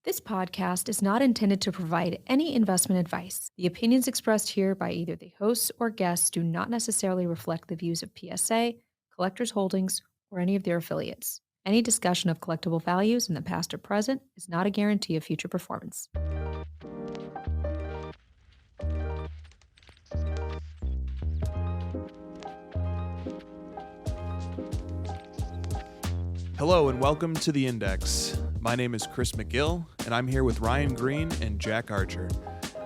This podcast is not intended to provide any investment advice. The opinions expressed here by either the hosts or guests do not necessarily reflect the views of PSA, Collectors Holdings, or any of their affiliates. Any discussion of collectible values in the past or present is not a guarantee of future performance. Hello and welcome to The Index. My name is Chris McGill, and I'm here with Ryan Green and Jack Archer.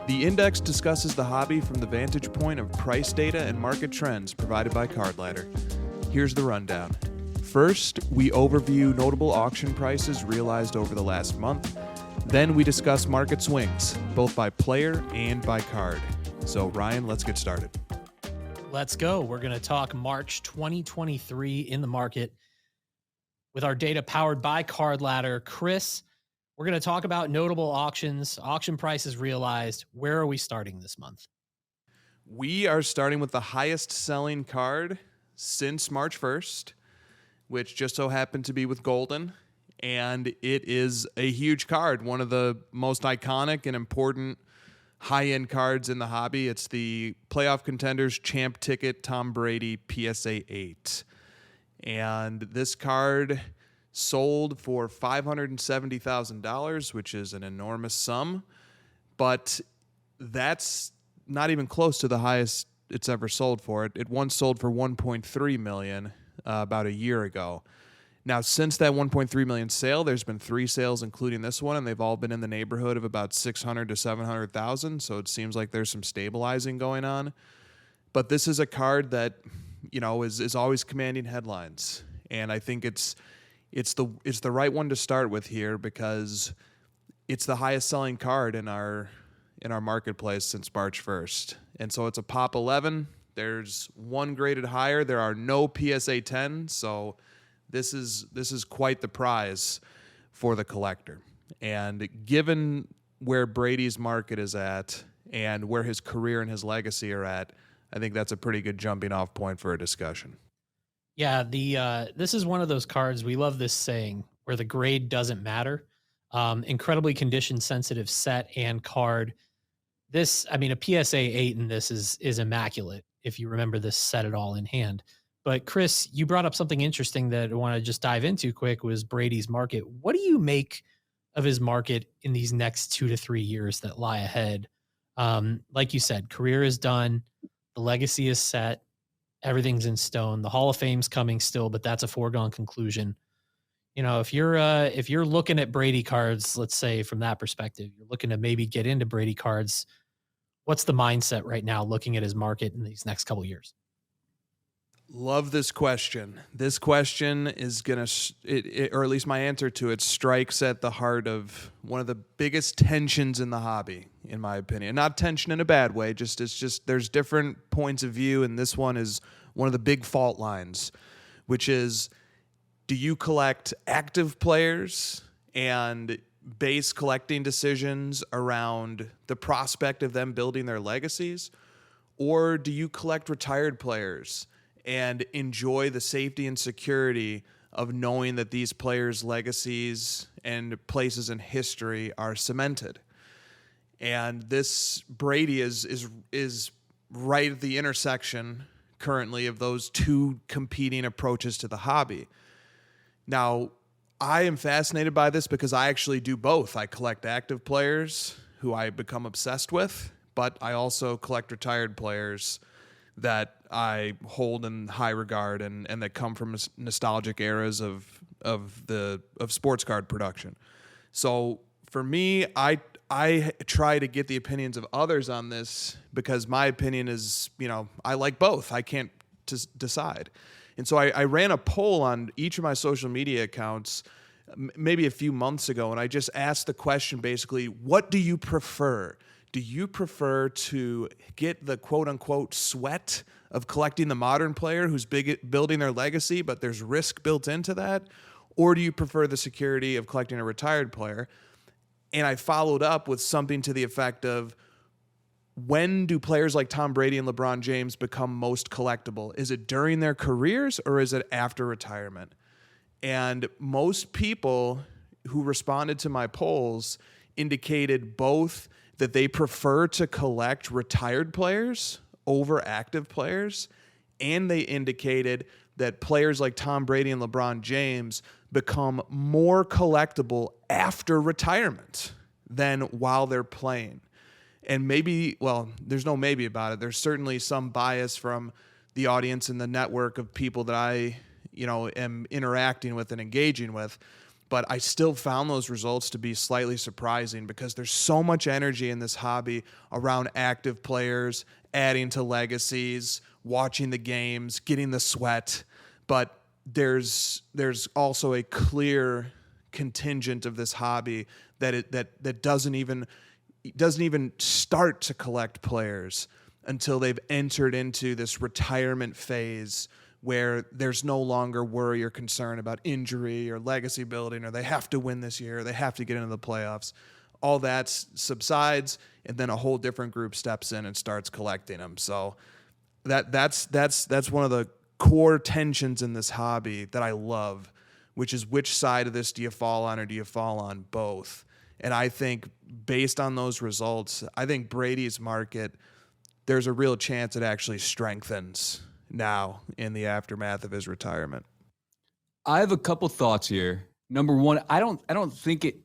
The Index discusses the hobby from the vantage point of price data and market trends provided by CardLadder. Here's the rundown. First, we overview notable auction prices realized over the last month. Then we discuss market swings, both by player and by card. So Ryan, let's get started. Let's go. We're going to talk March 2023 in the market with our data powered by CardLadder. Chris, we're going to talk about notable auctions, auction prices realized. Where are we starting this month? We are starting with the highest selling card since March 1st, which just so happened to be with Golden. And it is a huge card, one of the most iconic and important high-end cards in the hobby. It's the Playoff Contenders Champ Ticket Tom Brady PSA 8. And this card sold for $570,000, which is an enormous sum. But that's not even close to the highest it's ever sold for. It once sold for $1.3 million about a year ago. Now, since that $1.3 million sale, there's been 3 sales, including this one, and they've all been in the neighborhood of about $600,000 to $700,000. So it seems like there's some stabilizing going on. But this is a card that, is always commanding headlines, and I think it's the right one to start with here because it's the highest selling card in our marketplace since March 1st, and so it's a Pop 11. There's one graded higher. There are no PSA 10, so this is quite the prize for the collector. And given where Brady's market is at and where his career and his legacy are at, I think that's a pretty good jumping off point for a discussion. Yeah, this is one of those cards. We love this saying where the grade doesn't matter. Incredibly condition sensitive set and card. A PSA 8 in this is immaculate if you remember this set at all in hand. But Chris, you brought up something interesting that I want to just dive into quick was Brady's market. What do you make of his market in these next 2 to 3 years that lie ahead? Like you said, career is done. The legacy is set. Everything's in stone. The Hall of Fame's coming still, but that's a foregone conclusion. If you're looking at Brady cards, let's say from that perspective, you're looking to maybe get into Brady cards. What's the mindset right now looking at his market in these next couple of years? Love this question. This question is or at least my answer to it, strikes at the heart of one of the biggest tensions in the hobby, in my opinion. Not tension in a bad way, there's different points of view, and this one is one of the big fault lines, which is, do you collect active players and base collecting decisions around the prospect of them building their legacies, or do you collect retired players and enjoy the safety and security of knowing that these players' legacies and places in history are cemented? And this Brady is right at the intersection currently of those two competing approaches to the hobby. Now, I am fascinated by this because I actually do both. I collect active players who I become obsessed with, but I also collect retired players that I hold in high regard and that come from nostalgic eras of sports card production. So for me, I try to get the opinions of others on this because my opinion is, I like both. I can't decide. And so I ran a poll on each of my social media accounts maybe a few months ago, and I just asked the question basically, what do you prefer? Do you prefer to get the quote-unquote sweat of collecting the modern player who's building their legacy, but there's risk built into that? Or do you prefer the security of collecting a retired player? And I followed up with something to the effect of, when do players like Tom Brady and LeBron James become most collectible? Is it during their careers or is it after retirement? And most people who responded to my polls indicated both that they prefer to collect retired players over active players, and they indicated that players like Tom Brady and LeBron James become more collectible after retirement than while they're playing. And maybe, well, there's no maybe about it. There's certainly some bias from the audience and the network of people that I, am interacting with and engaging with. But I still found those results to be slightly surprising because there's so much energy in this hobby around active players, adding to legacies, watching the games, getting the sweat. But there's also a clear contingent of this hobby that doesn't even start to collect players until they've entered into this retirement phase where there's no longer worry or concern about injury or legacy building, or they have to win this year, or they have to get into the playoffs. All that subsides, and then a whole different group steps in and starts collecting them. So that's one of the core tensions in this hobby that I love, which is which side of this do you fall on, or do you fall on both? And I think based on those results, I think Brady's market, there's a real chance it actually strengthens now in the aftermath of his retirement. I have a couple thoughts here. Number one, I don't think it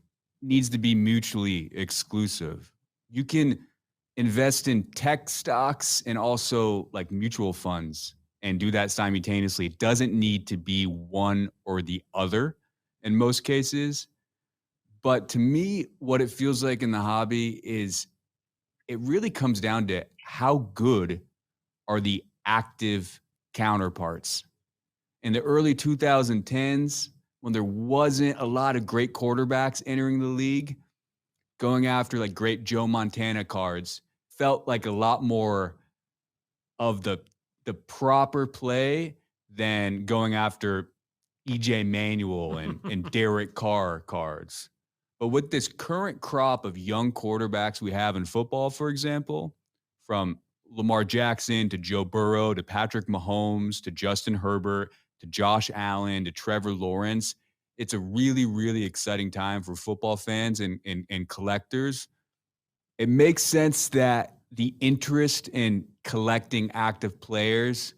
needs to be mutually exclusive. You can invest in tech stocks and also like mutual funds and do that simultaneously. It doesn't need to be one or the other in most cases. But to me, what it feels like in the hobby is it really comes down to how good are the active counterparts. In the early 2010s, when there wasn't a lot of great quarterbacks entering the league, going after like great Joe Montana cards felt like a lot more of the proper play than going after EJ Manuel and Derek Carr cards. But with this current crop of young quarterbacks we have in football, for example, from Lamar Jackson to Joe Burrow to Patrick Mahomes to Justin Herbert to Josh Allen to Trevor Lawrence, it's a really, really exciting time for football fans and collectors. It makes sense that the interest in collecting active players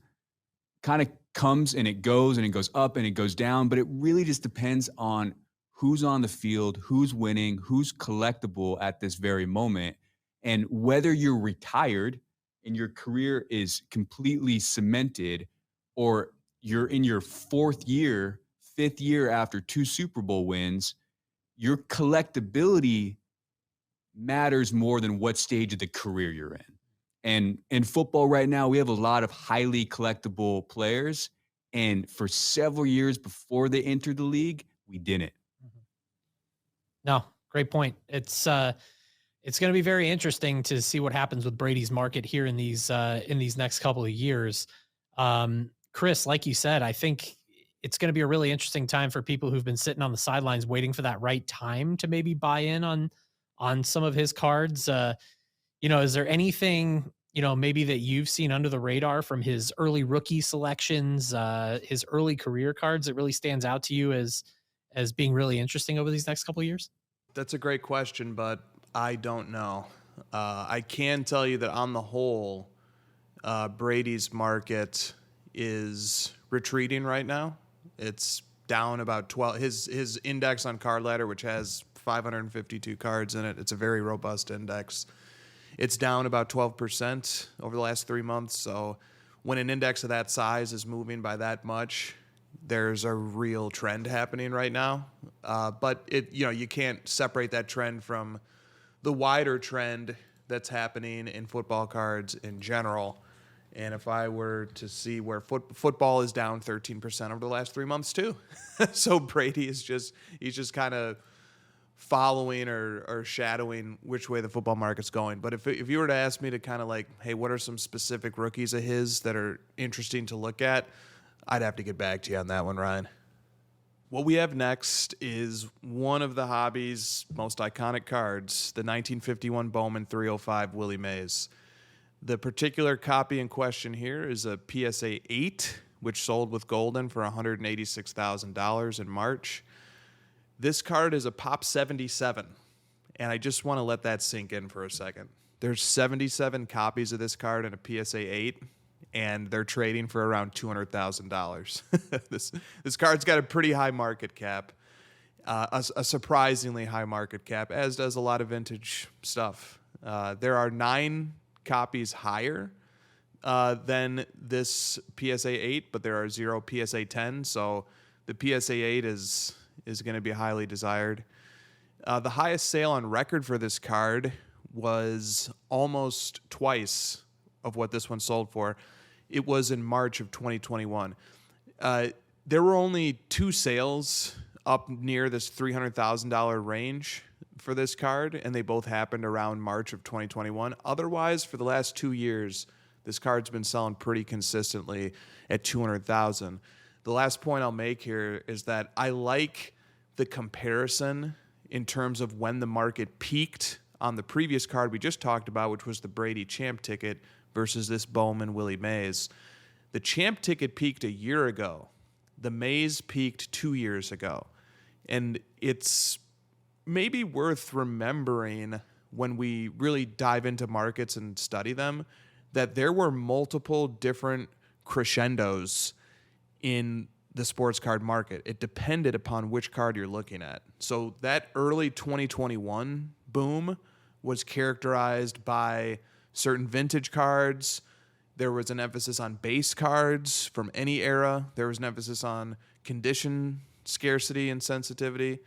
kind of comes and it goes up and it goes down, but it really just depends on who's on the field, who's winning, who's collectible at this very moment, and whether you're retired and your career is completely cemented, or you're in your fifth year after 2 Super Bowl wins, your collectability matters more than what stage of the career you're in. And in football right now, we have a lot of highly collectible players. And for several years before they entered the league, we didn't. No, great point. It's going to be very interesting to see what happens with Brady's market here in these next couple of years. Chris, like you said, I think it's going to be a really interesting time for people who've been sitting on the sidelines waiting for that right time to maybe buy in on some of his cards. Is there anything, maybe that you've seen under the radar from his early rookie selections, his early career cards that really stands out to you as being really interesting over these next couple of years? That's a great question, but I don't know. I can tell you that on the whole, Brady's market is retreating right now. It's down about 12. His index on CardLadder, which has 552 cards in it, it's a very robust index. It's down about 12% over the last 3 months. So when an index of that size is moving by that much, there's a real trend happening right now. But you can't separate that trend from the wider trend that's happening in football cards in general. And if I were to see where football is down 13% over the last 3 months too. So Brady is just kind of following or shadowing which way the football market's going. But if you were to ask me to kind of like, hey, what are some specific rookies of his that are interesting to look at, I'd have to get back to you on that one, Ryan. What we have next is one of the hobby's most iconic cards, the 1951 Bowman 305 Willie Mays. The particular copy in question here is a PSA 8, which sold with Golden for $186,000 in March. This card is a Pop 77, and I just want to let that sink in for a second. There's 77 copies of this card in a PSA 8, and they're trading for around $200,000. This card's got a pretty high market cap, a surprisingly high market cap, as does a lot of vintage stuff. There are 9 copies higher than this PSA 8, but there are 0 PSA 10, so the PSA 8 is going to be highly desired. The highest sale on record for this card was almost twice of what this one sold for. It was in March of 2021. There were only 2 sales up near this $300,000 range for this card, and they both happened around March of 2021. Otherwise, for the last 2 years, this card's been selling pretty consistently at $200,000. The last point I'll make here is that I like the comparison in terms of when the market peaked on the previous card we just talked about, which was the Brady Champ ticket, versus this Bowman Willie Mays. The Champ ticket peaked a year ago. The Mays peaked 2 years ago. And it's maybe worth remembering when we really dive into markets and study them that there were multiple different crescendos in the sports card market. It depended upon which card you're looking at. So that early 2021 boom was characterized by certain vintage cards. There was an emphasis on base cards from any era. There was an emphasis on condition scarcity and sensitivity.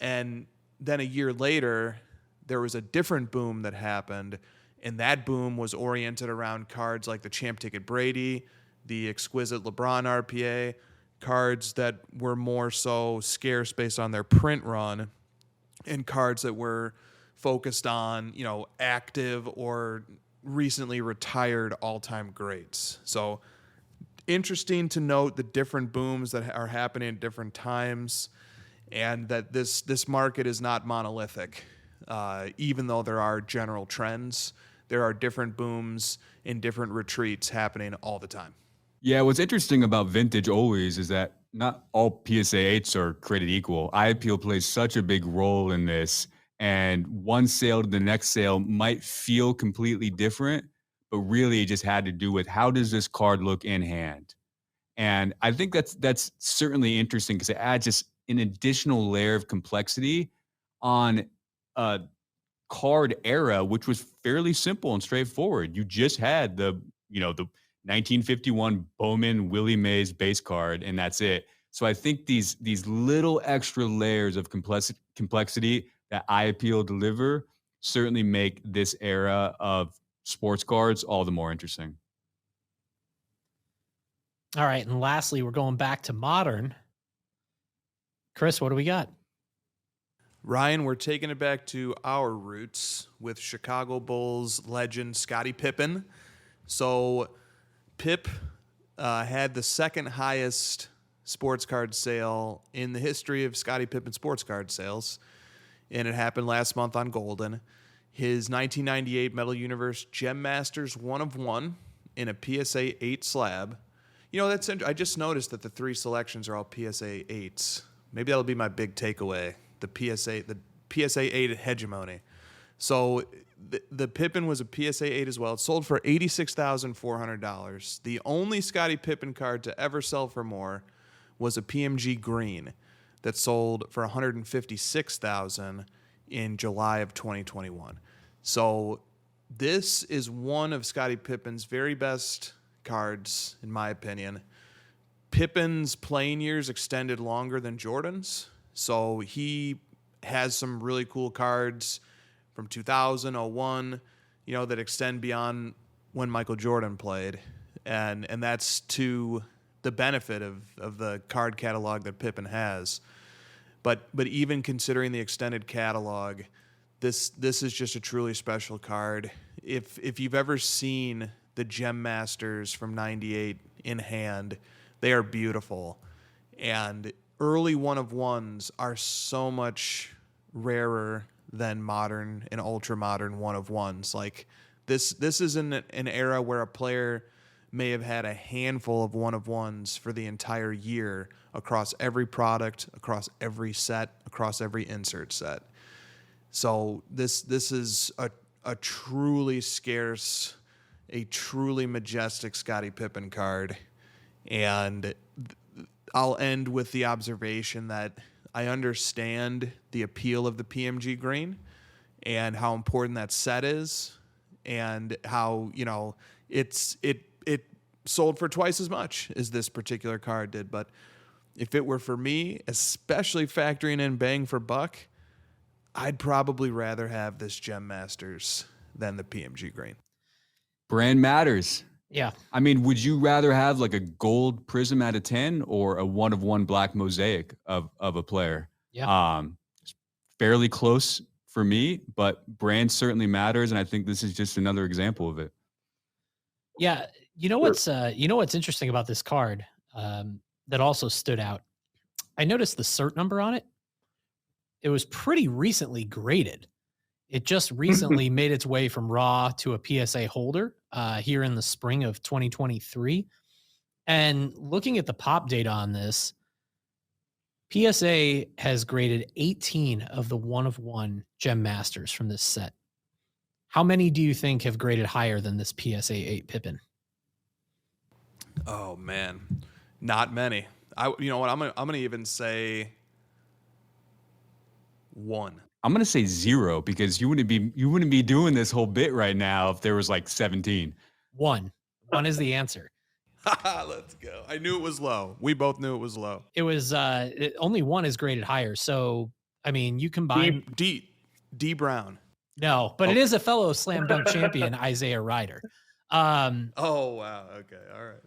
And then a year later, there was a different boom that happened, and that boom was oriented around cards like the Champ Ticket Brady, the exquisite LeBron RPA, cards that were more so scarce based on their print run, and cards that were focused on, active or recently retired all-time greats. So interesting to note the different booms that are happening at different times, and that this market is not monolithic. Even though there are general trends, there are different booms and different retreats happening all the time. Yeah, what's interesting about vintage always is that not all PSA 8s are created equal. Eye appeal plays such a big role in this, and one sale to the next sale might feel completely different, but really it just had to do with how does this card look in hand. And I think that's certainly interesting because it adds just an additional layer of complexity on a card era, which was fairly simple and straightforward. You just had the 1951 Bowman Willie Mays base card, and that's it. So I think these little extra layers of complexity that Eye Appeal deliver certainly make this era of sports cards all the more interesting. All right. And lastly, we're going back to modern. Chris, what do we got? Ryan, we're taking it back to our roots with Chicago Bulls legend Scottie Pippen. So Pip had the second highest sports card sale in the history of Scottie Pippen sports card sales, and it happened last month on Golden. His 1998 Metal Universe Gem Masters 1/1 in a PSA 8 slab. That's I just noticed that the 3 selections are all PSA 8s. Maybe that'll be my big takeaway, the PSA 8 hegemony. So the Pippen was a PSA 8 as well. It sold for $86,400. The only Scottie Pippen card to ever sell for more was a PMG Green that sold for $156,000 in July of 2021. So this is one of Scottie Pippen's very best cards, in my opinion. Pippen's playing years extended longer than Jordan's, so he has some really cool cards from 2000, 01, that extend beyond when Michael Jordan played, and that's to the benefit of the card catalog that Pippen has. But even considering the extended catalog, this is just a truly special card. If you've ever seen the Gem Masters from '98 in hand, they are beautiful. And early 1/1s are so much rarer than modern and ultra modern 1/1s. Like this is an era where a player may have had a handful of one-of-ones for the entire year across every product, across every set, across every insert set. So this is a truly scarce, a truly majestic Scottie Pippen card. And I'll end with the observation that I understand the appeal of the PMG green and how important that set is, and how, it sold for twice as much as this particular card did. But if it were for me, especially factoring in bang for buck, I'd probably rather have this Gem Masters than the PMG green. Brand matters. Yeah. I mean, would you rather have like a gold prism out of 10 or a one-of-one black mosaic of a player? Yeah. Fairly close for me, but brand certainly matters, and I think this is just another example of it. Yeah. You know what's interesting about this card that also stood out? I noticed the cert number on it. It was pretty recently graded. It just recently made its way from raw to a PSA holder here in the spring of 2023. And looking at the pop data on this, PSA has graded 18 of the one-of-one Gem Masters from this set. How many do you think have graded higher than this PSA 8 Pippen? Oh man, not many. You know what? I'm gonna even say one. I'm gonna say 0 because you wouldn't be doing this whole bit right now if there was like 17. One is the answer. Let's go. I knew it was low. We both knew it was low. It was only one is graded higher. So I mean, you combine D Brown. No, but it is a fellow slam dunk champion, Isaiah Ryder. Oh wow. Okay. All right.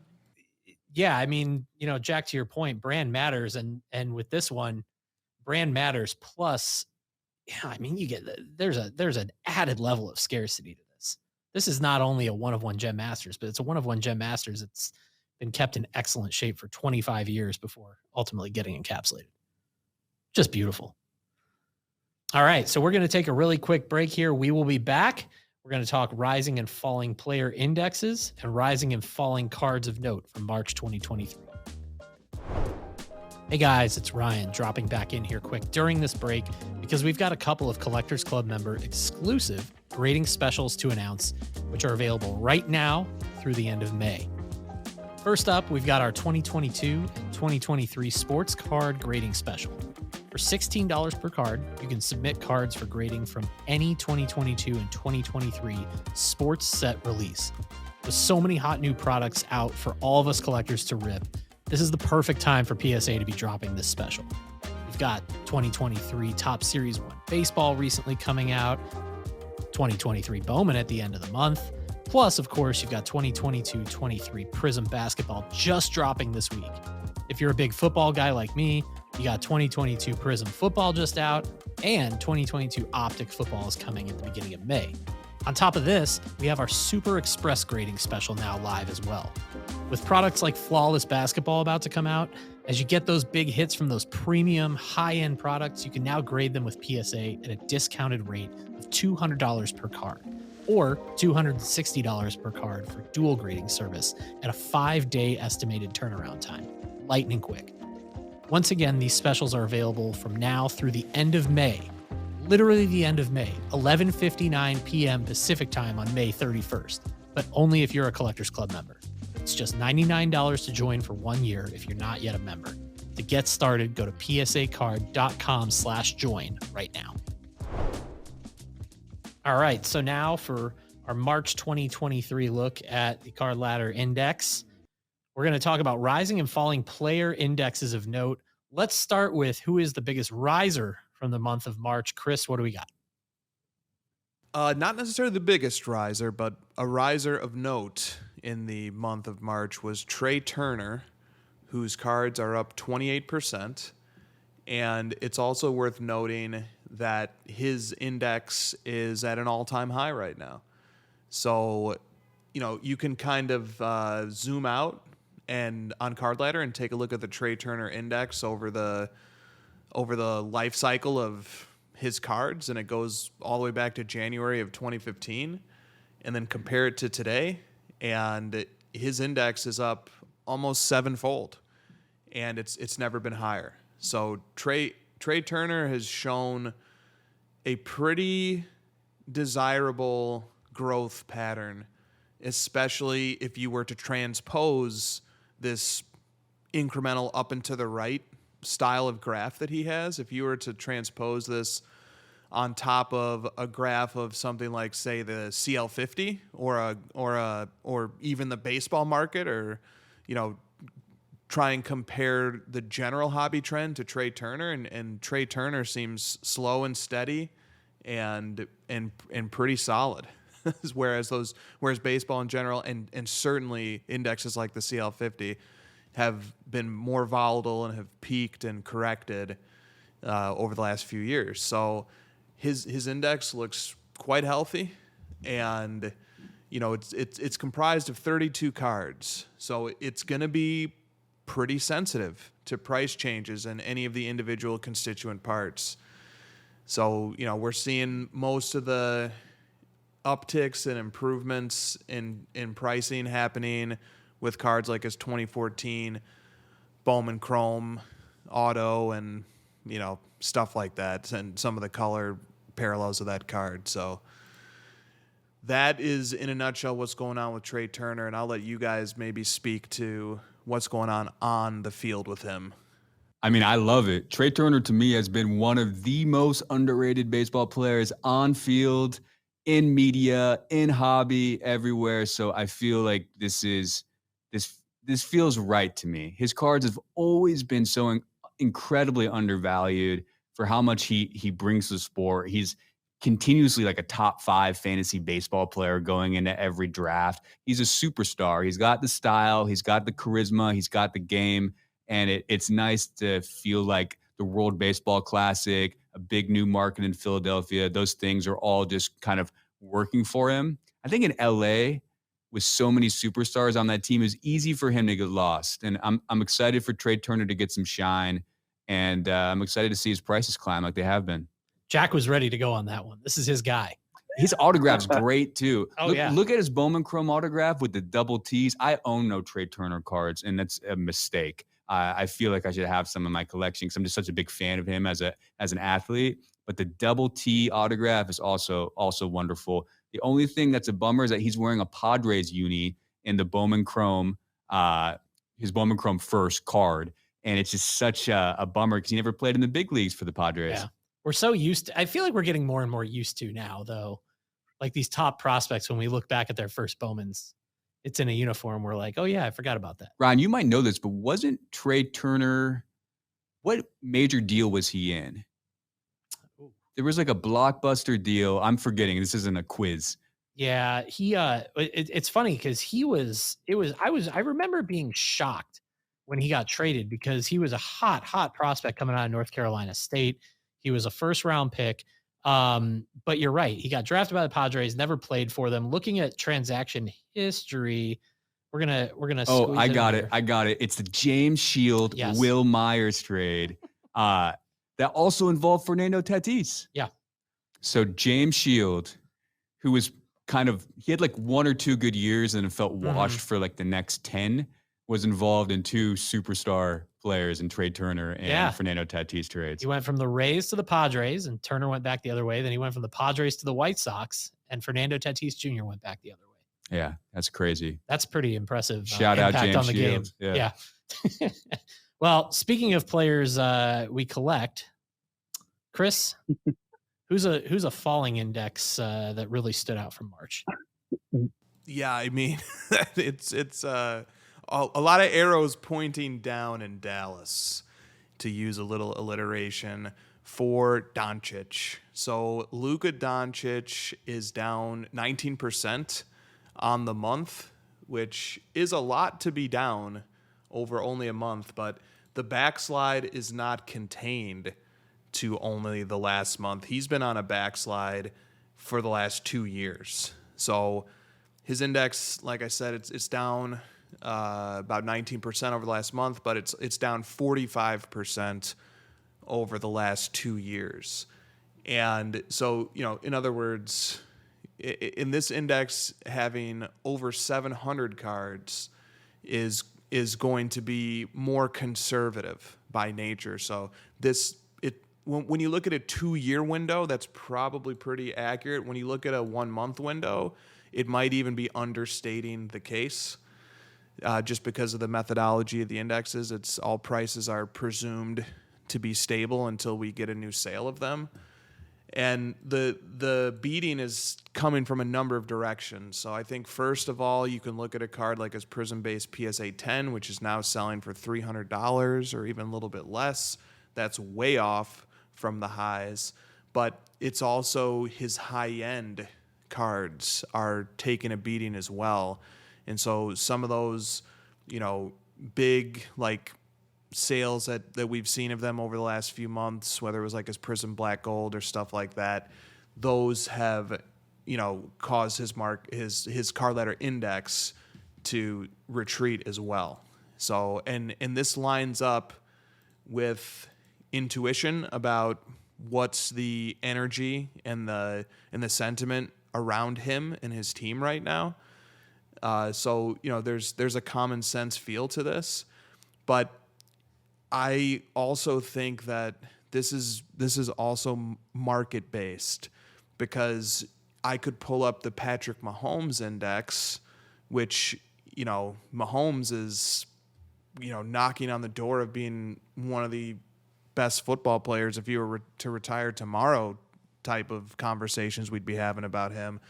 Yeah, I mean, Jack, to your point, brand matters, and with this one, brand matters. Plus, yeah, I mean, you get there's an added level of scarcity to this. This is not only a one-of-one Gem Masters, but it's a one-of-one Gem Masters. It's been kept in excellent shape for 25 years before ultimately getting encapsulated. Just beautiful. All right, so we're going to take a really quick break here. We will be back. We're going to talk rising and falling player indexes and rising and falling cards of note from March 2023. Hey guys, it's Ryan dropping back in here quick during this break because we've got a couple of Collectors Club member exclusive grading specials to announce, which are available right now through the end of May. First up, we've got our 2022 and 2023 sports card grading special. For $16 per card, you can submit cards for grading from any 2022 and 2023 sports set release. With so many hot new products out for all of us collectors to rip, this is the perfect time for PSA to be dropping this special. We've got 2023 Top Series 1 baseball recently coming out, 2023 Bowman at the end of the month, plus, of course, you've got 2022-23 Prism basketball just dropping this week. If you're a big football guy like me, you got 2022 Prism football just out, and 2022 Optic football is coming at the beginning of May. On top of this, we have our Super Express grading special now live as well. With products like Flawless Basketball about to come out, as you get those big hits from those premium high-end products, you can now grade them with PSA at a discounted rate of $200 per card, or $260 per card for dual grading service at a 5-day estimated turnaround time. Lightning quick. Once again, these specials are available from now through the end of May, literally the end of May, 11:59 p.m. Pacific time on May 31st, but only if you're a Collectors Club member. It's just $99 to join for 1 year if you're not yet a member. To get started, go to psacard.com/join right now. All right, so now for our March 2023 look at the CardLadder Index. We're going to talk about rising and falling player indexes of note. Let's start with who is the biggest riser from the month of March. Chris, what do we got? Not necessarily the biggest riser, but a riser of note in the month of March was Trey Turner, whose cards are up 28%. And it's also worth noting that his index is at an all-time high right now. So, you can kind of zoom out and on CardLadder and take a look at the Trey Turner index over the life cycle of his cards, and it goes all the way back to January of 2015, and then compare it to today, and his index is up almost sevenfold, and it's never been higher. So Trey Turner has shown a pretty desirable growth pattern, especially if you were to transpose this incremental up and to the right style of graph that he has. If you were to transpose this on top of a graph of something like, say, the CL50 or even the baseball market, or try and compare the general hobby trend to Trey Turner, and Trey Turner seems slow and steady and pretty solid. whereas baseball in general and certainly indexes like the CL50 have been more volatile and have peaked and corrected over the last few years. So his index looks quite healthy, and it's comprised of 32 cards. So it's going to be pretty sensitive to price changes in any of the individual constituent parts. So, we're seeing most of the upticks and improvements in pricing happening with cards like his 2014 Bowman Chrome Auto and, stuff like that, and some of the color parallels of that card. So that is, in a nutshell, what's going on with Trey Turner, and I'll let you guys maybe speak to what's going on the field with him. I mean, I love it. Trey Turner, to me, has been one of the most underrated baseball players on field, in media, in hobby, everywhere. So I feel like this feels right to me. His cards have always been so incredibly undervalued for how much he brings to the sport. He's continuously like a top 5 fantasy baseball player going into every draft. He's a superstar. He's got the style, he's got the charisma, he's got the game. And it's nice to feel like the World Baseball Classic, a big new market in Philadelphia, those things are all just kind of working for him. I think in LA, with so many superstars on that team, it's easy for him to get lost. And I'm excited for Trey Turner to get some shine. And I'm excited to see his prices climb like they have been. Jack was ready to go on that one. This is his guy. His autograph's great, too. Oh, yeah. Look at his Bowman Chrome autograph with the double T's. I own no Trey Turner cards, and that's a mistake. I feel like I should have some in my collection because I'm just such a big fan of him as an athlete. But the double T autograph is also wonderful. The only thing that's a bummer is that he's wearing a Padres uni in the Bowman Chrome, his Bowman Chrome first card. And it's just such a bummer because he never played in the big leagues for the Padres. Yeah. We're so used to, I feel like we're getting more and more used to now, though. Like these top prospects, when we look back at their first Bowmans, it's in a uniform. We're like, oh, yeah, I forgot about that. Ryan, you might know this, but wasn't Trey Turner, what major deal was he in? Ooh. There was like a blockbuster deal. I'm forgetting. This isn't a quiz. Yeah, it's funny because I remember being shocked when he got traded because he was a hot prospect coming out of North Carolina State. He was a first-round pick. But you're right. He got drafted by the Padres, never played for them. Looking at transaction history, we're gonna. Oh, I got it. It's the James Shield, yes. Will Myers trade that also involved Fernando Tatis. Yeah. So James Shield, who was he had like 1 or 2 good years and felt washed for like the next 10, was involved in 2 superstar players in Trey Turner and Fernando Tatis trades. He went from the Rays to the Padres, and Turner went back the other way. Then he went from the Padres to the White Sox, and Fernando Tatis Jr. went back the other way. Yeah, that's crazy. That's pretty impressive. Shout out James on the Shields. game. Yeah. Well, speaking of players we collect, Chris, who's a falling index that really stood out from March? Yeah, I mean, it's a lot of arrows pointing down in Dallas, to use a little alliteration, for Doncic. So Luka Doncic is down 19% on the month, which is a lot to be down over only a month, but the backslide is not contained to only the last month. He's been on a backslide for the last 2 years. So his index, like I said, it's down about 19% over the last month, but it's down 45% over the last 2 years. And so, in other words, in this index, having over 700 cards is going to be more conservative by nature. So when you look at a 2-year window, that's probably pretty accurate. When you look at a 1-month window, it might even be understating the case, just because of the methodology of the indexes. It's all prices are presumed to be stable until we get a new sale of them. And the beating is coming from a number of directions. So I think, first of all, you can look at a card like his Prism-based PSA 10, which is now selling for $300 or even a little bit less. That's way off from the highs. But it's also his high-end cards are taking a beating as well. And so some of those, big, like, sales that we've seen of them over the last few months, whether it was like his Prism Black Gold or stuff like that, those have, caused his CardLadder index to retreat as well. So, and this lines up with intuition about what's the energy and the sentiment around him and his team right now. So there's a common sense feel to this, but I also think that this is also market based, because I could pull up the Patrick Mahomes index, which Mahomes is knocking on the door of being one of the best football players if you were to retire tomorrow type of conversations we'd be having about him.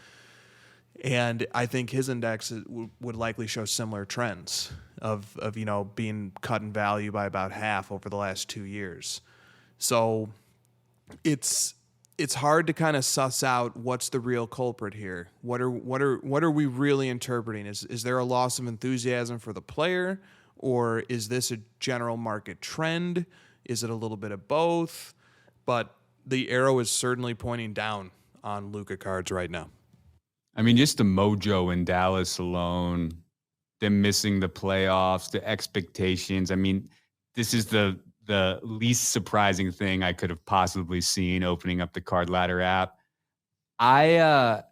And I think his index would likely show similar trends of being cut in value by about half over the last 2 years. So it's hard to kind of suss out what's the real culprit here. What are we really interpreting? Is there a loss of enthusiasm for the player, or is this a general market trend? Is it a little bit of both? But the arrow is certainly pointing down on Luka cards right now. I mean, just the mojo in Dallas alone, them missing the playoffs, the expectations. I mean, this is the least surprising thing I could have possibly seen opening up the CardLadder app. I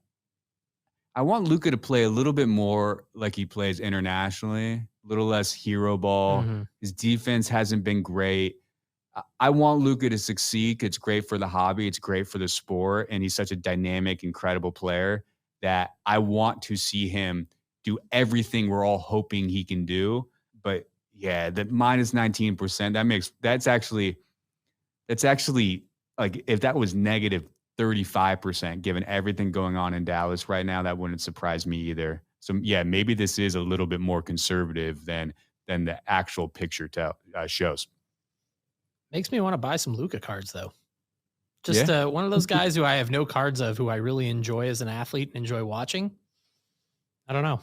want Luka to play a little bit more like he plays internationally, a little less hero ball. Mm-hmm. His defense hasn't been great. I want Luka to succeed. It's great for the hobby. It's great for the sport. And he's such a dynamic, incredible player that I want to see him do everything we're all hoping he can do. But yeah, the minus 19%, that's actually like, if that was negative 35%, given everything going on in Dallas right now, that wouldn't surprise me either. So yeah, maybe this is a little bit more conservative than the actual picture shows. Makes me want to buy some Luka cards though. Just one of those guys who I have no cards of, who I really enjoy as an athlete and enjoy watching. I don't know.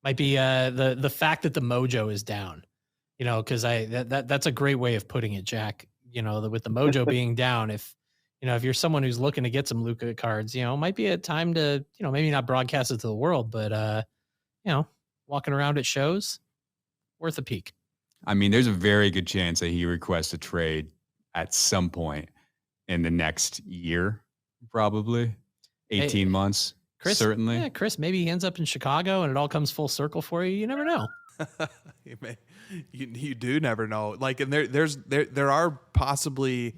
Might be the fact that the mojo is down, because that's a great way of putting it, Jack. With the mojo being down, if you're someone who's looking to get some Luka cards, it might be a time to, maybe not broadcast it to the world, but walking around at shows, worth a peek. I mean, there's a very good chance that he requests a trade at some point in the next year, probably 18 months. Chris, certainly. Yeah, Chris, maybe he ends up in Chicago and it all comes full circle for you. You never know. You do never know. Like, and there are possibly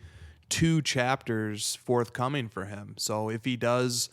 2 chapters forthcoming for him. So if he does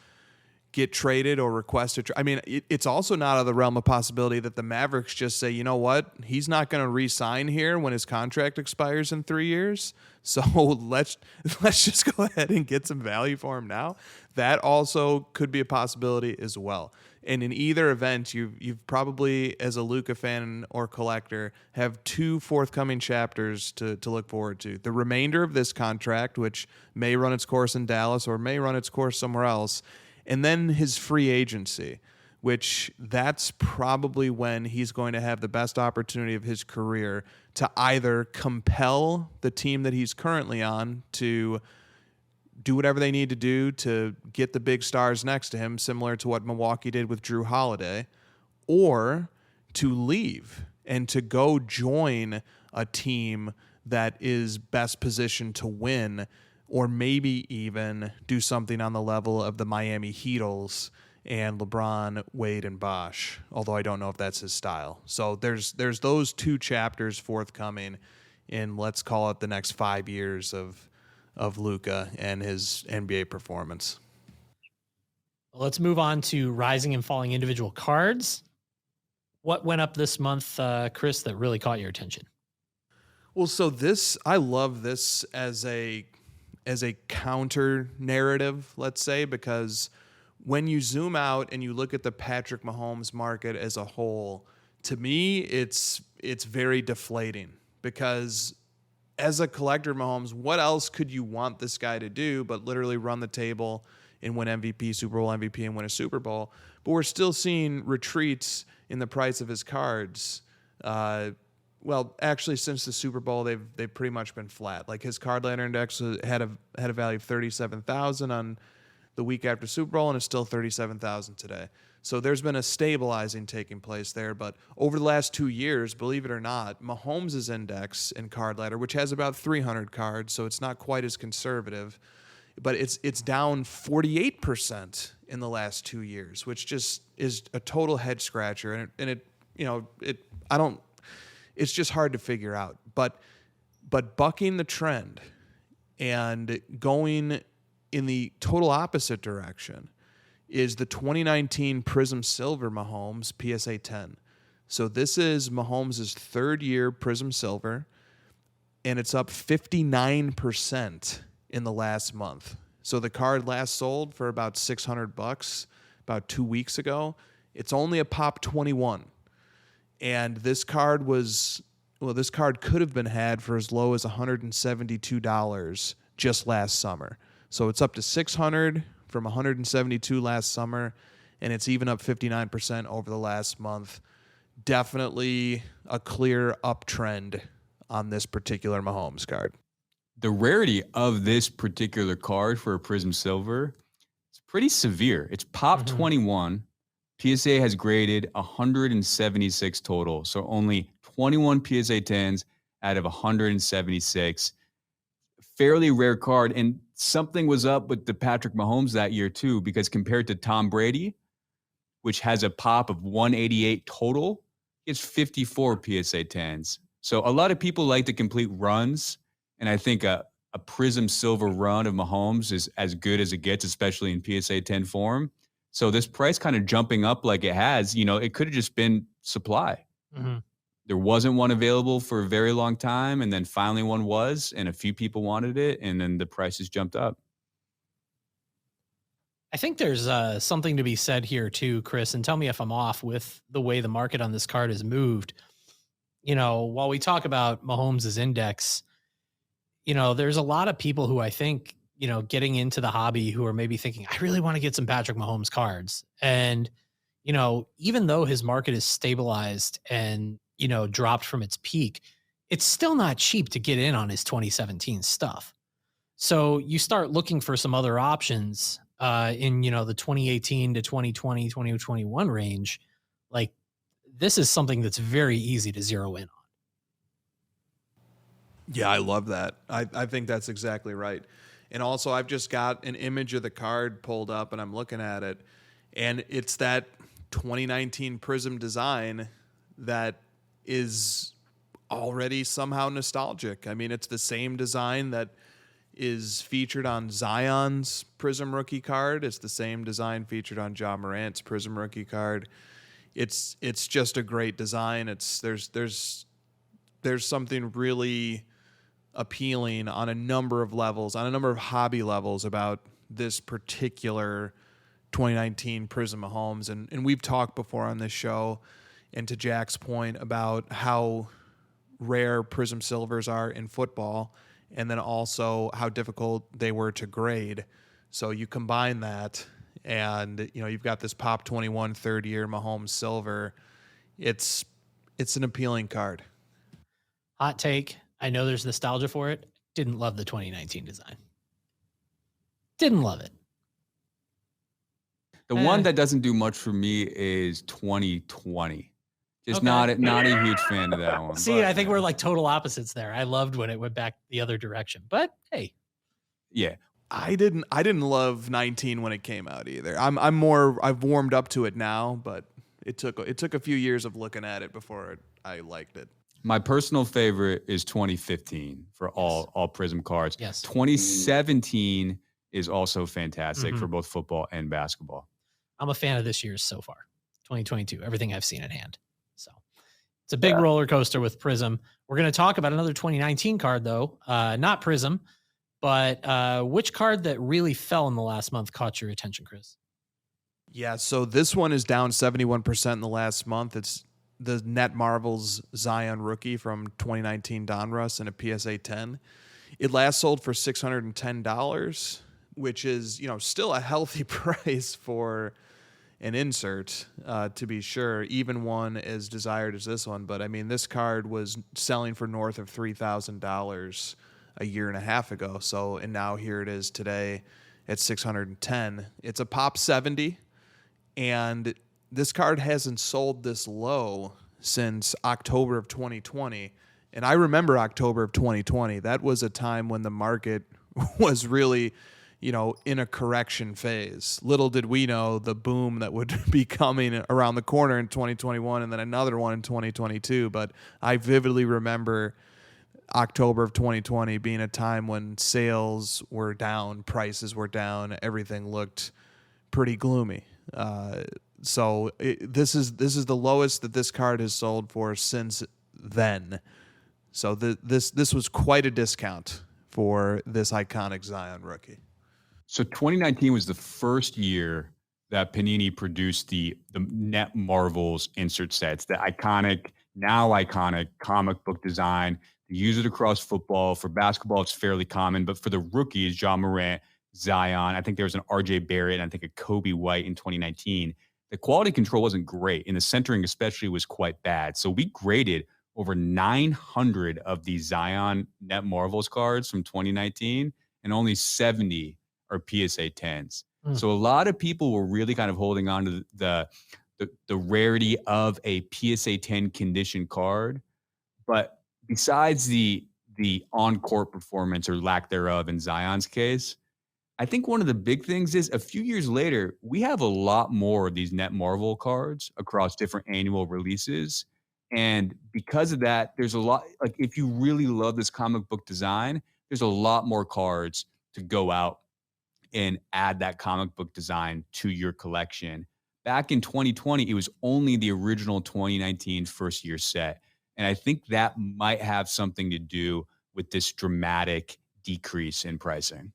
get traded or request a trade, I mean, it's also not out of the realm of possibility that the Mavericks just say, you know what, he's not going to re-sign here when his contract expires in 3 years. So let's just go ahead and get some value for him now. That also could be a possibility as well. And in either event, you've probably, as a Luka fan or collector, have 2 forthcoming chapters to look forward to. The remainder of this contract, which may run its course in Dallas or may run its course somewhere else, and then his free agency, which that's probably when he's going to have the best opportunity of his career to either compel the team that he's currently on to do whatever they need to do to get the big stars next to him, similar to what Milwaukee did with Drew Holiday, or to leave and to go join a team that is best positioned to win, or maybe even do something on the level of the Miami Heatles and LeBron, Wade, and Bosh, although I don't know if that's his style. So there's those 2 chapters forthcoming in, let's call it, the next 5 years of Luka and his NBA performance. Let's move on to rising and falling individual cards. What went up this month, Chris, that really caught your attention? Well, so I love this as a counter narrative, let's say, because when you zoom out and you look at the Patrick Mahomes market as a whole, to me, it's very deflating, because as a collector of Mahomes, what else could you want this guy to do but literally run the table and win MVP, Super Bowl MVP, and win a Super Bowl? But we're still seeing retreats in the price of his cards. Well, actually, since the Super Bowl, they've pretty much been flat. Like, his CardLadder index had a value of 37,000 on the week after Super Bowl, and it's still 37,000 today. So there's been a stabilizing taking place there. But over the last 2 years, believe it or not, Mahomes' index in CardLadder, which has about 300 cards, so it's not quite as conservative, but it's down 48% in the last 2 years, which just is a total head scratcher. It's just hard to figure out. But bucking the trend and going in the total opposite direction is the 2019 Prism Silver Mahomes PSA 10. So this is Mahomes' 3rd year Prism Silver, and it's up 59% in the last month. So the card last sold for about $600 about 2 weeks ago. It's only a pop 21. And this card could have been had for as low as $172 just last summer. So it's up to $600 from $172 last summer, and it's even up 59% over the last month. Definitely a clear uptrend on this particular Mahomes card. The rarity of this particular card for a Prism Silver is pretty severe. It's pop 21. PSA has graded 176 total, so only 21 PSA 10s out of 176. Fairly rare card, and something was up with the Patrick Mahomes that year too, because compared to Tom Brady, which has a pop of 188 total, it's 54 PSA 10s. So a lot of people like to complete runs, and I think a Prism Silver run of Mahomes is as good as it gets, especially in PSA 10 form. So this price kind of jumping up like it has, it could have just been supply. Mm-hmm. There wasn't one available for a very long time, and then finally one was, and a few people wanted it, and then the prices jumped up. I think there's something to be said here too, Chris, and tell me if I'm off with the way the market on this card has moved. While we talk about Mahomes' index, there's a lot of people who I think, getting into the hobby who are maybe thinking, I really want to get some Patrick Mahomes cards. And, even though his market is stabilized and, dropped from its peak, it's still not cheap to get in on his 2017 stuff. So you start looking for some other options in, the 2018 to 2020, 2021 range. Like, this is something that's very easy to zero in on. Yeah, I love that. I think that's exactly right. And also, I've just got an image of the card pulled up, and I'm looking at it, and it's that 2019 Prism design that is already somehow nostalgic. I mean, it's the same design that is featured on Zion's Prism rookie card. It's the same design featured on Ja Morant's Prism rookie card. It's just a great design. There's something really appealing on a number of levels, on a number of hobby levels about this particular 2019 Prism Mahomes. And we've talked before on this show, and to Jack's point about how rare Prism Silvers are in football, and then also how difficult they were to grade. So you combine that, and you've got this Pop 21 3rd year Mahomes Silver. It's an appealing card. Hot take. I know there's nostalgia for it. Didn't love the 2019 design. Didn't love it. The one that doesn't do much for me is 2020. Just Okay. not a huge fan of that one. See, I think we're like total opposites there. I loved when it went back the other direction, but hey. Yeah. I didn't love 19 when it came out either. I've warmed up to it now, but it took a few years of looking at it before I liked it. My personal favorite is 2015 for all Prism cards. Yes. 2017 is also fantastic for both football and basketball. I'm a fan of this year's so far. 2022, everything I've seen in hand. So it's a big roller coaster with Prism. We're going to talk about another 2019 card, though. Not Prism, but which card that really fell in the last month caught your attention, Chris? Yeah, so this one is down 71% in the last month. It's the Net Marvels Zion rookie from 2019 Donruss in a PSA 10. It last sold for $610, which is, still a healthy price for an insert, to be sure, even one as desired as this one. But I mean, this card was selling for north of $3,000 a year and a half ago. So, and now here it is today at 610. It's a pop 70, and this card hasn't sold this low since October of 2020. And I remember October of 2020. That was a time when the market was really, in a correction phase. Little did we know the boom that would be coming around the corner in 2021 and then another one in 2022. But I vividly remember October of 2020 being a time when sales were down, prices were down, everything looked pretty gloomy. So this is the lowest that this card has sold for since then. So this was quite a discount for this iconic Zion rookie. So 2019 was the first year that Panini produced the Net Marvels insert sets, the now iconic comic book design. They use it across football. For basketball, it's fairly common, but for the rookies, John Morant, Zion, I think there was an RJ Barrett, and I think a Kobe White in 2019. The quality control wasn't great, and the centering especially was quite bad. So we graded over 900 of these Zion Net Marvels cards from 2019, and only 70 are PSA 10s. So a lot of people were really kind of holding on to the rarity of a PSA 10 condition card. But besides the on-court performance or lack thereof in Zion's case, I think one of the big things is a few years later, we have a lot more of these Net Marvel cards across different annual releases. And because of that, there's a lot, like if you really love this comic book design, there's a lot more cards to go out and add that comic book design to your collection. Back in 2020, it was only the original 2019 first year set. And I think that might have something to do with this dramatic decrease in pricing.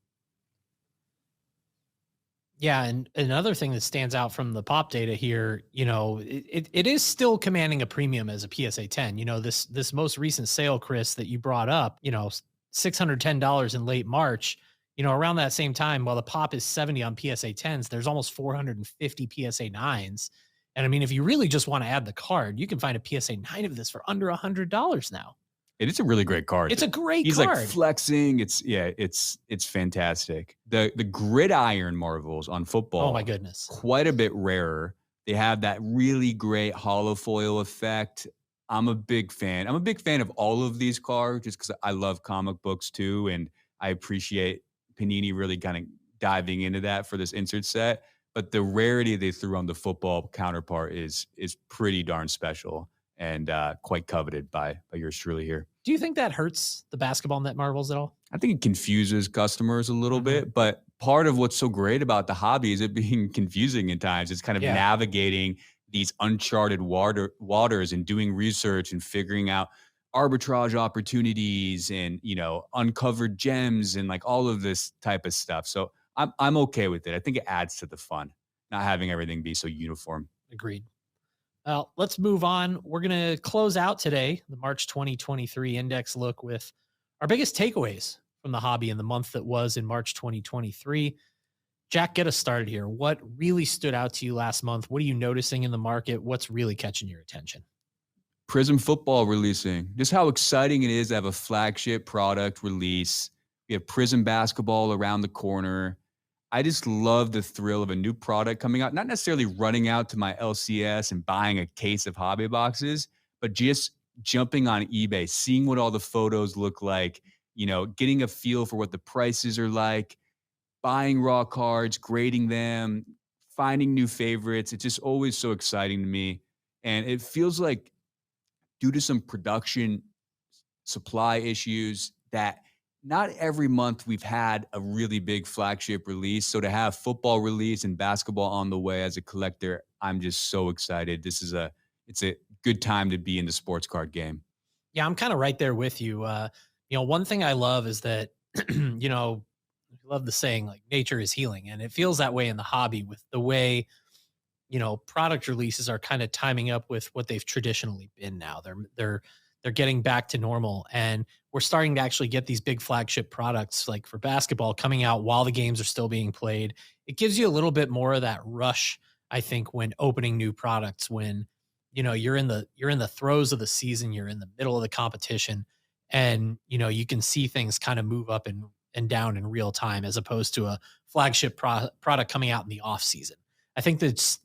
Yeah, and another thing that stands out from the pop data here, it is still commanding a premium as a PSA 10. This most recent sale, Chris, that you brought up, $610 in late March. Around that same time, while the pop is 70 on PSA 10s, there's almost 450 PSA 9s. And I mean, if you really just want to add the card, you can find a PSA 9 of this for under $100 now. It is a really great card. It's a great He's card. He's like flexing. It's fantastic. The gridiron Marvels on football. Oh my goodness. Quite a bit rarer. They have that really great hollow foil effect. I'm a big fan. I'm a big fan of all of these cards just because I love comic books too. And I appreciate Panini really kind of diving into that for this insert set. But the rarity they threw on the football counterpart is pretty darn special and quite coveted by yours truly here. Do you think that hurts the basketball Net Marvels at all? I think it confuses customers a little bit, but part of what's so great about the hobby is it being confusing at times. It's kind of navigating these uncharted waters and doing research and figuring out arbitrage opportunities and, uncovered gems and like all of this type of stuff. So I'm okay with it. I think it adds to the fun, not having everything be so uniform. Agreed. Well, let's move on. We're going to close out today, the March 2023 index look, with our biggest takeaways from the hobby in the month that was in March 2023. Jack, get us started here. What really stood out to you last month? What are you noticing in the market? What's really catching your attention? Prism football releasing. Just how exciting it is to have a flagship product release. We have Prism basketball around the corner. I just love the thrill of a new product coming out, not necessarily running out to my LCS and buying a case of hobby boxes, but just jumping on eBay, seeing what all the photos look like, getting a feel for what the prices are like. buying raw cards, grading them, finding new favorites. It's just always so exciting to me. And it feels like due to some production supply issues that not every month we've had a really big flagship release. So to have football release and basketball on the way as a collector, I'm just so excited. It's a good time to be in the sports card game. Yeah, I'm kind of right there with you. One thing I love is that, I love the saying like nature is healing. And it feels that way in the hobby with the way, product releases are kind of timing up with what they've traditionally been now. They're getting back to normal, and we're starting to actually get these big flagship products like for basketball coming out while the games are still being played. It gives you a little bit more of that rush, I think, when opening new products, when you're in the throes of the season, you're in the middle of the competition, and you can see things kind of move up and down in real time as opposed to a flagship product coming out in the off season. I think that's,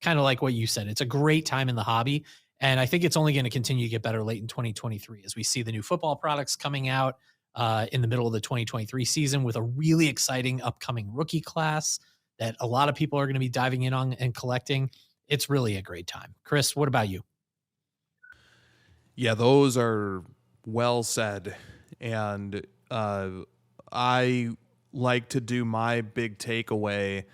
kind of like what you said, it's a great time in the hobby. And I think it's only going to continue to get better late in 2023 as we see the new football products coming out in the middle of the 2023 season with a really exciting upcoming rookie class that a lot of people are going to be diving in on and collecting. It's really a great time. Chris, what about you? Yeah, those are well said. And I like to do my big takeaway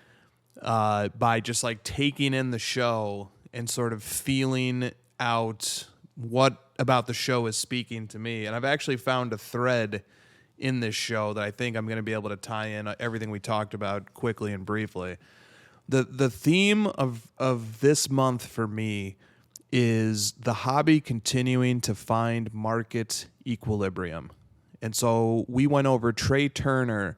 by just like taking in the show and sort of feeling out what about the show is speaking to me. And I've actually found a thread in this show that I think I'm going to be able to tie in everything we talked about quickly and briefly. The theme of this month for me is the hobby continuing to find market equilibrium. And so we went over Trey Turner,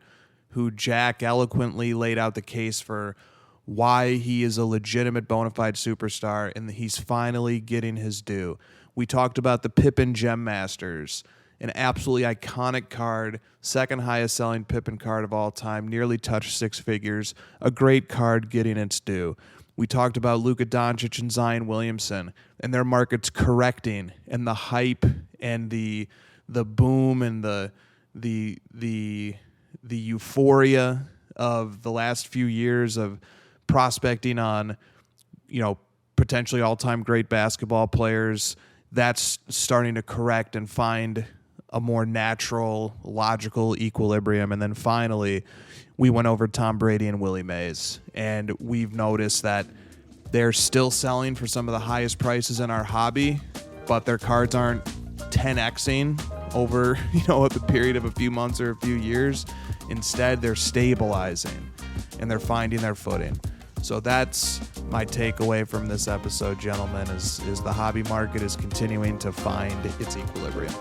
who Jack eloquently laid out the case for why he is a legitimate bona fide superstar and he's finally getting his due. We talked about the Pippen Gem Masters, an absolutely iconic card, second highest selling Pippen card of all time, nearly touched six figures, a great card getting its due. We talked about Luka Doncic and Zion Williamson and their markets correcting, and the hype and the boom and the euphoria of the last few years of prospecting on, potentially all-time great basketball players. That's starting to correct and find a more natural, logical equilibrium. And then finally, we went over Tom Brady and Willie Mays, and we've noticed that they're still selling for some of the highest prices in our hobby, but their cards aren't 10xing over, the period of a few months or a few years. Instead, they're stabilizing and they're finding their footing. So that's my takeaway from this episode, gentlemen, is the hobby market is continuing to find its equilibrium.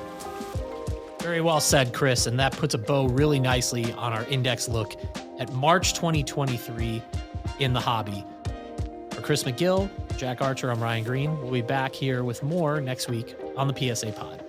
Very well said, Chris. And that puts a bow really nicely on our index look at March 2023 in the hobby. For Chris McGill, Jack Archer, I'm Ryan Green. We'll be back here with more next week on the PSA Pod.